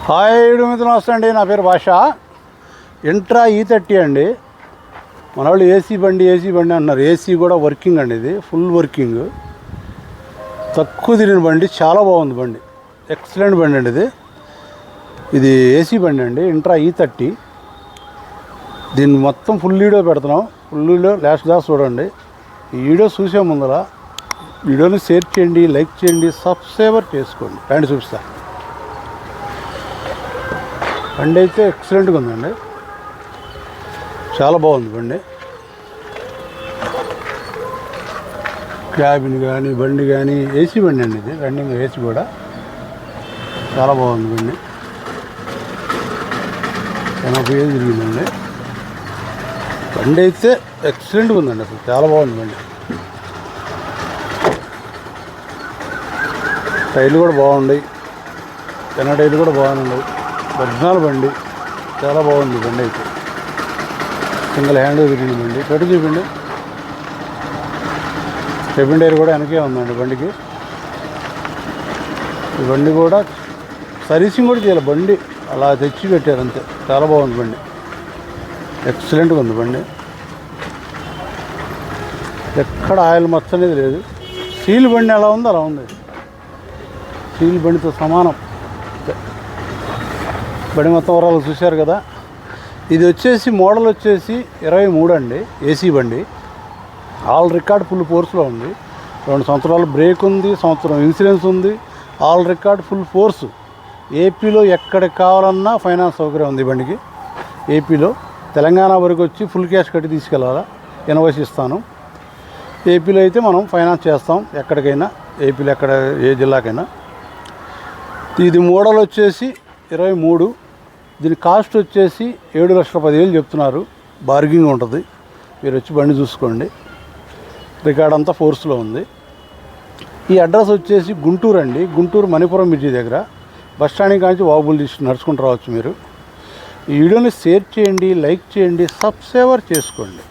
Hi నమస్తే అండి. నా పేరు భాష. ఇంట్రా E30 అండి. మన వాళ్ళు ఏసీ బండి అన్నారు. ఏసీ కూడా వర్కింగ్ అండి. ఇది ఫుల్ వర్కింగ్, తక్కువ తిరిగిన బండి, చాలా బాగుంది బండి. ఎక్సలెంట్ బండి అండి. ఇది ఏసీ బండి అండి, ఇంట్రా E30. దీన్ని మొత్తం ఫుల్ వీడియో పెడుతున్నాం. ఫుల్ వీడియో లాస్ట్ దాకా చూడండి. ఈ వీడియో చూసే ముందర వీడియోని షేర్ చేయండి, లైక్ చేయండి, సబ్స్క్రైబర్ చేసుకోండి. రండి చూపిస్తా. బండి అయితే ఎక్సలెంట్గా ఉందండి, చాలా బాగుంది బండి. క్యాబిన్ కానీ బండి కానీ ఏసీ బండి అండి. ఇది రన్నింగ్ ఏసీ కూడా చాలా బాగుంది బండి. 80 ఏళ్ళు తిరిగిందండి. బండి అయితే ఎక్సలెంట్గా ఉందండి, అసలు చాలా బాగుంది బండి. టైర్లు కూడా బాగున్నాయి, టైర్లు కూడా బాగున్నాయి. ఒరిజినల్ బండి, చాలా బాగుంది బండి అయితే. సింగిల్ హ్యాండ్ తిరిగిన బండి. పెట్టి చూపిండి. సెకండ్ టైర్ కూడా వెనకే ఉందండి బండికి. ఈ బండి కూడా సర్వీసింగ్ కూడా చేయాలి. బండి అలా తెచ్చి పెట్టారు అంతే. చాలా బాగుంది బండి, ఎక్సలెంట్గా ఉంది బండి. ఎక్కడ ఆయిల్ మచ్చ అనేది లేదు. స్టీల్ బండి ఎలా ఉందో అలా ఉంది, స్టీల్ బండితో సమానం. బండి మొత్తం ఓవరాల్ చూశారు కదా. ఇది వచ్చేసి మోడల్ వచ్చేసి 23 అండి. ఏసీ బండి. ఆల్ రికార్డ్ ఫుల్ ఫోర్స్లో ఉంది. 2 సంవత్సరాలు బ్రేక్ ఉంది, సంవత్సరం ఇన్సూరెన్స్ ఉంది. All record full force. ఏపీలో ఎక్కడికి కావాలన్నా ఫైనాన్స్ సౌకర్యం ఉంది బండికి. ఏపీలో తెలంగాణ వరకు వచ్చి ఫుల్ క్యాష్ కట్టి తీసుకెళ్ళాలా, ఇన్వాయిస్ ఇస్తాను. ఏపీలో అయితే మనం ఫైనాన్స్ చేస్తాం ఎక్కడికైనా, ఏపీలో ఎక్కడ ఏ జిల్లాకైనా. ఇది మోడల్ వచ్చేసి 23. దీని కాస్ట్ వచ్చేసి 7,10,000 చెప్తున్నారు. బార్గింగ్ ఉంటుంది, మీరు వచ్చి బండి చూసుకోండి. రికార్డ్ అంతా ఫోర్స్లో ఉంది. ఈ అడ్రస్ వచ్చేసి గుంటూరు అండి. గుంటూరు మణిపురం బ్రిడ్జి దగ్గర బస్ స్టాండింగ్ కాంచి వాబుల్ తీసుకుని నడుచుకుంటూ రావచ్చు మీరు. ఈ వీడియోని షేర్ చేయండి, లైక్ చేయండి, సబ్స్క్రైబర్ చేసుకోండి.